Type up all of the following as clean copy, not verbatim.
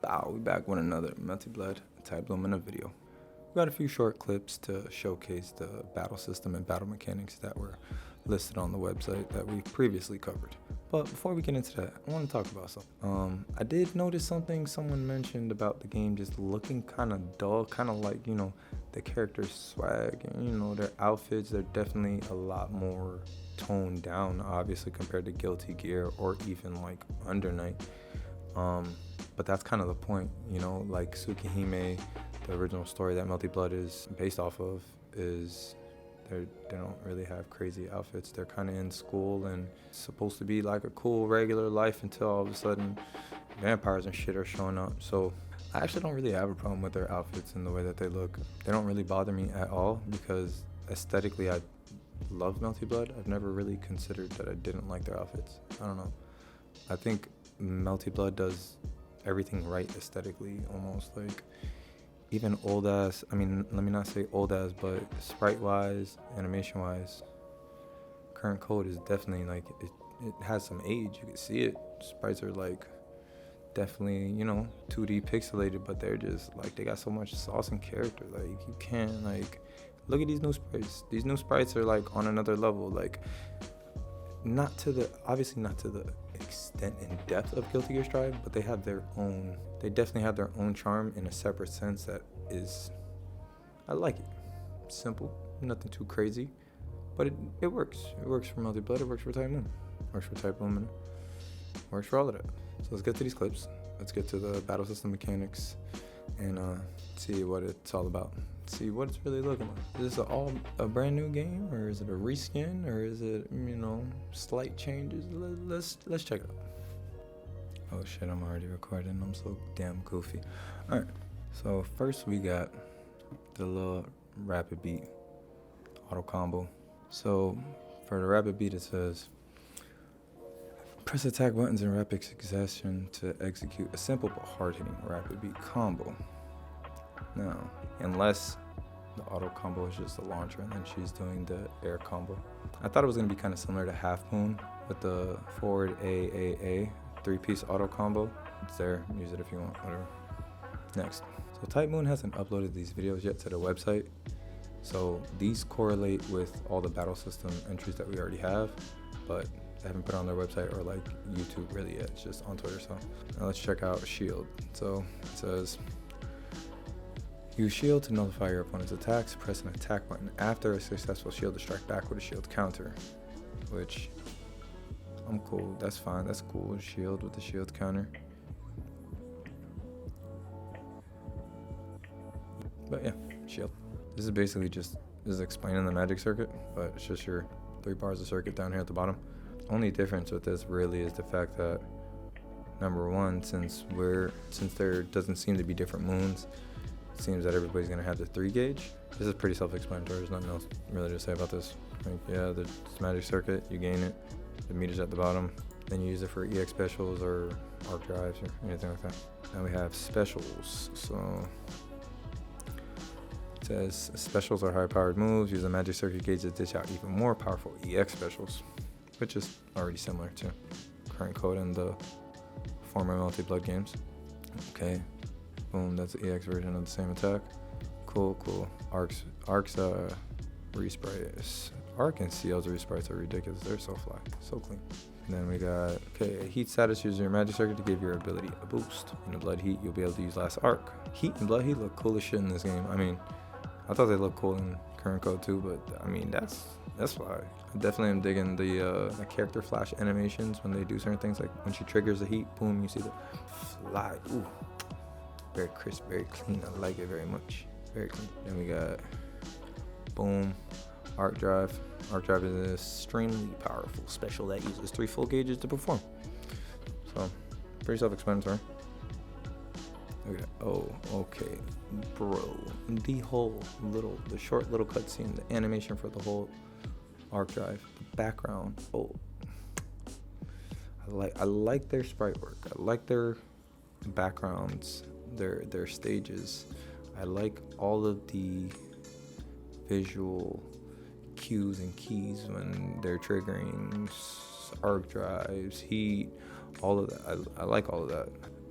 We back with another Melty Blood Type Lumina video. We got a few short clips to showcase the battle system and battle mechanics that were listed on the website that we previously covered. But before we get into that, I want to talk about something. I did notice something someone mentioned about the game just looking kind of dull, kind of like, the character's swag and, their outfits. They're definitely a lot more toned down, obviously, compared to Guilty Gear or even like Under Night. But that's kind of the point, like Tsukihime, the original story that Melty Blood is based off of, is they don't really have crazy outfits. They're kind of in school and it's supposed to be like a cool regular life until all of a sudden vampires and shit are showing up. So I actually don't really have a problem with their outfits and the way that they look. They don't really bother me at all because aesthetically I love Melty Blood. I've never really considered that I didn't like their outfits. I don't know. I think Melty Blood does everything right aesthetically, almost like even old ass, let me not say old ass, but sprite wise, animation wise, current code is definitely like it has some age. You can see it. Sprites are like definitely 2D pixelated, but they're just like they got so much sauce and character. Like you can't like look at these new sprites. These new sprites are like on another level. Like obviously not to the extent and depth of Guilty Gear Strive, but they definitely have their own charm in a separate sense that is, I like it. Simple, nothing too crazy, but it works. It works for Melty Blood, it works for Type Moon, works for Type Lumina, works for all of that. So let's get to these clips. Let's get to the battle system mechanics and see what it's all about. See what it's really looking like. Is this a brand new game, or is it a reskin, or is it slight changes? Let's check it out. Oh shit, I'm already recording. I'm so damn goofy. All right, so first we got the little rapid beat auto combo. So for the rapid beat, it says press attack buttons in rapid succession to execute a simple but hard-hitting rapid beat combo. Now, unless the auto combo is just a launcher and then she's doing the air combo. I thought it was going to be kind of similar to Half Moon with the forward A, 3-piece auto combo. It's there, use it if you want, whatever. Next. So Type Moon hasn't uploaded these videos yet to their website. So these correlate with all the battle system entries that we already have, but they haven't put it on their website or like YouTube really yet. It's just on Twitter. So now let's check out Shield. So it says, use shield to nullify your opponent's attacks. Press an attack button after a successful shield to strike back with a shield counter, which I'm cool. That's fine. That's cool. Shield with the shield counter. But yeah, shield. This is basically this is explaining the magic circuit, but it's just your 3 bars of circuit down here at the bottom. Only difference with this really is the fact that number one, since there doesn't seem to be different moons, it seems that everybody's gonna have the 3 gauge. This is pretty self-explanatory. There's nothing else really to say about this. Like, yeah, the magic circuit, you gain it. The meter's at the bottom. Then you use it for EX specials or arc drives or anything like that. Now we have specials. So it says specials are high-powered moves. Use the magic circuit gauge to dish out even more powerful EX specials, which is already similar to current code in the former Melty Blood games. Okay. Boom, that's the EX version of the same attack. Cool. Arc's resprites. Arc and CL's resprites are ridiculous. They're so fly, so clean. And then we got, heat status, use your magic circuit to give your ability a boost. In the blood heat, you'll be able to use last arc. Heat and blood heat look cool as shit in this game. I thought they looked cool in current code too, but that's fly. I definitely am digging the character flash animations when they do certain things, like when she triggers the heat, boom, you see the fly. Ooh. Very crisp, very clean. I like it very much. Very clean. Then we got, boom, arc drive. Arc drive is an extremely powerful special that uses 3 full gauges to perform. So, pretty self-explanatory. Look at that. Oh, okay, bro. The short little cutscene, the animation for the whole arc drive, the background. Oh, I like their sprite work. I like their backgrounds. Their stages. I like all of the visual cues and keys when they're triggering arc drives, heat, all of that. I like all of that.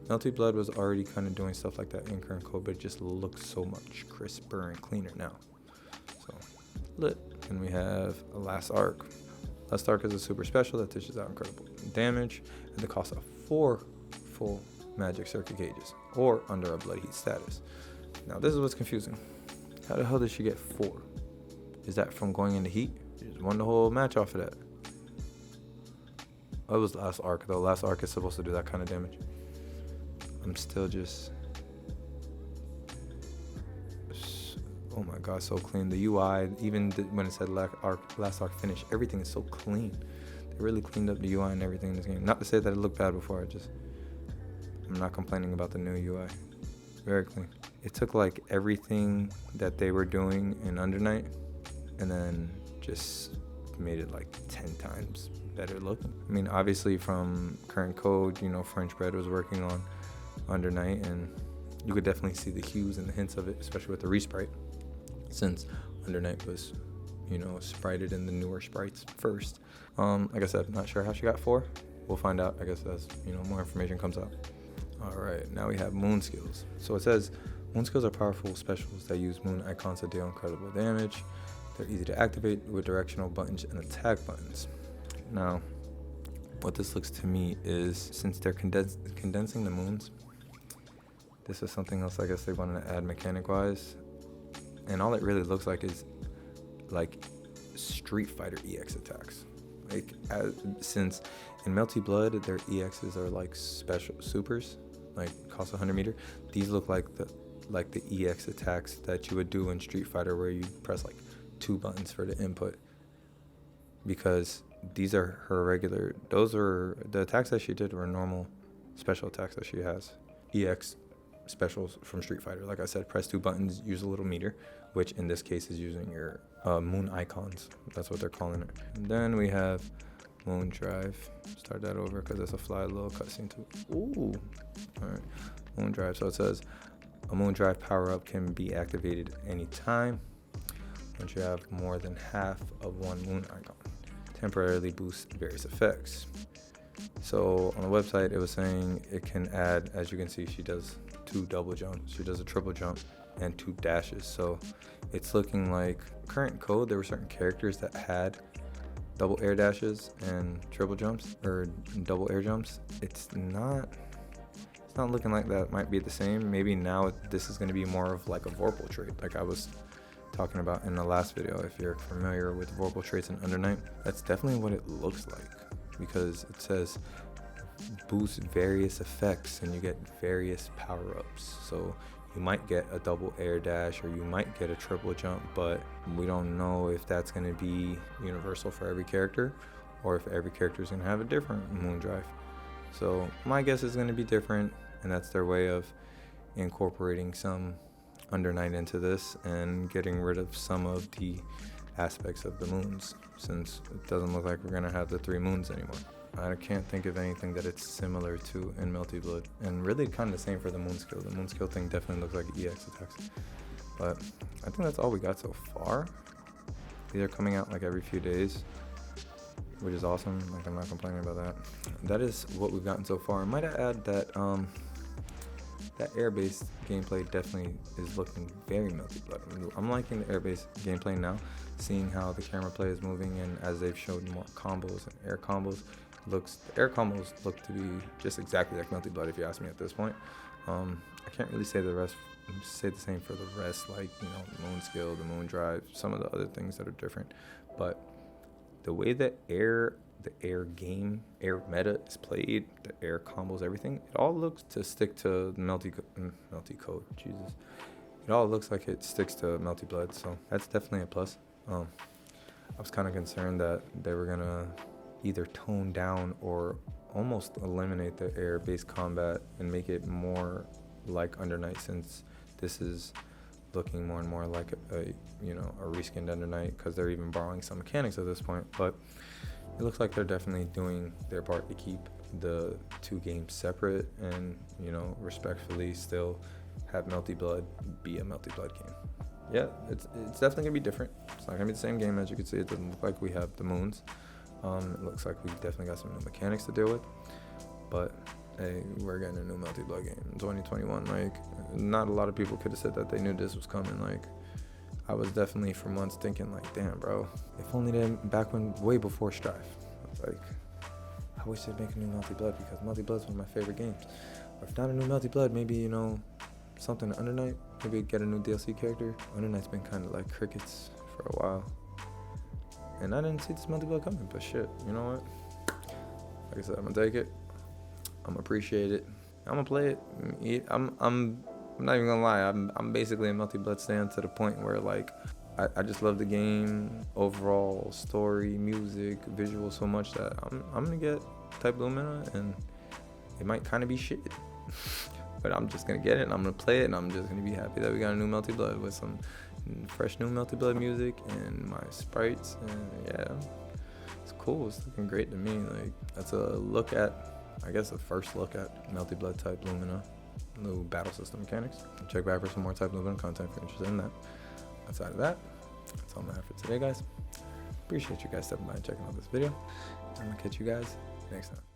Melty Blood was already kind of doing stuff like that in current code, but it just looks so much crisper and cleaner now. So, lit. And we have a Last Arc. Last Arc is a super special that dishes out incredible damage at the cost of 4 full magic circuit gauges, or under a blood heat status. Now this is what's confusing. How the hell did she get 4? Is that from going into heat? She just won the whole match off of that. Oh, it was Last Arc though. Last Arc is supposed to do that kind of damage. I'm still just... Oh my god, so clean. The UI, even when it said Last Arc finish, everything is so clean. They really cleaned up the UI and everything in this game. Not to say that it looked bad before, I'm not complaining about the new UI. Very clean. It took like everything that they were doing in Under Night and then just made it like 10 times better looking. I mean, obviously from current code, French Bread was working on Under Night, and you could definitely see the hues and the hints of it, especially with the resprite, since Under Night was, sprited in the newer sprites first. Like I said, not sure how she got 4. We'll find out, I guess, as more information comes out. All right, now we have moon skills. So it says moon skills are powerful specials that use moon icons to deal incredible damage. They're easy to activate with directional buttons and attack buttons. Now, what this looks to me is, since they're condensing the moons, this is something else I guess they wanted to add mechanic-wise. And all it really looks like is like Street Fighter EX attacks. Since in Melty Blood, their EXs are like special supers, like cost 100 meter. These look like the EX attacks that you would do in Street Fighter, where you press like 2 buttons for the input. Because these are her regular. Those are the attacks that she did were normal special attacks that she has. EX specials from Street Fighter. Like I said, press 2 buttons, use a little meter, which in this case is using your moon icons. That's what they're calling it. And then we have Moon Drive. Start that over because it's a fly little cutscene too. Ooh. All right. Moon Drive. So it says a Moon Drive power-up can be activated anytime once you have more than half of one moon icon. Temporarily boost various effects. So on the website, it was saying it can add, as you can see, she does 2 double jumps. She does a triple jump and 2 dashes. So it's looking like current code, there were certain characters that had double air dashes and triple jumps, or double air jumps. It's not looking like that might be the same. Maybe now this is going to be more of like a Vorpal trait, like I was talking about in the last video. If you're familiar with Vorpal traits in Under Night, that's definitely what it looks like, because it says boost various effects and you get various power-ups. So you might get a double air dash or you might get a triple jump, but we don't know if that's going to be universal for every character or if every character is going to have a different moon drive. So my guess is going to be different, and that's their way of incorporating some Under Night into this and getting rid of some of the aspects of the moons, since it doesn't look like we're going to have the 3 moons anymore. I can't think of anything that it's similar to in Melty Blood, and really kind of the same for the moon skill. The moon skill thing definitely looks like EX attacks, but I think that's all we got so far. These are coming out like every few days, which is awesome. Like, I'm not complaining about that. That is what we've gotten so far. I might add that that air-based gameplay definitely is looking very Melty Blood. I'm liking the air-based gameplay now, seeing how the camera play is moving, and as they've showed more combos and air combos, the air combos look to be just exactly like Melty Blood, if you ask me at this point. I can't really say the same for the rest, like the moon skill, the moon drive, some of the other things that are different. But the way that the air meta is played, the air combos, everything, it all looks to stick to Melty Code. Jesus, it all looks like it sticks to Melty Blood, so that's definitely a plus. I was kind of concerned that they were gonna either tone down or almost eliminate the air-based combat and make it more like Under Night, since this is looking more and more like a reskinned Under Night, because they're even borrowing some mechanics at this point. But it looks like they're definitely doing their part to keep the 2 games separate and respectfully still have Melty Blood be a Melty Blood game. Yeah, it's definitely gonna be different. It's not gonna be the same game. As you can see, it doesn't look like we have the moons. It looks like we've definitely got some new mechanics to deal with, but hey, we're getting a new Melty Blood game in 2021. Like, not a lot of people could have said that they knew this was coming. Like, I was definitely for months thinking like, damn, bro, if only they back when, way before Strive. I was like, I wish they'd make a new Melty Blood, because Melty Blood's one of my favorite games. Or if not a new Melty Blood, maybe, you know, something to Under Night. Maybe get a new DLC character. Under Night's been kind of like crickets for a while. And I didn't see this Melty Blood coming, but shit, you know what? Like I said, I'm gonna take it. I'm gonna appreciate it. I'm gonna play it. I'm not even gonna lie. I'm basically a Melty Blood stan to the point where like I just love the game, overall story, music, visual so much that I'm gonna get Type Lumina, and it might kind of be shit, but I'm just gonna get it and I'm gonna play it, and I'm just gonna be happy that we got a new Melty Blood with some fresh new Melty Blood music and my sprites, and yeah, it's cool. It's looking great to me. Like, that's a look at, I guess, the first look at Melty Blood Type Lumina, new battle system mechanics. Check back for some more Type Lumina content if you're interested in that. Outside of that, that's all I have for today, guys. Appreciate you guys stepping by and checking out this video. I'm gonna catch you guys next time.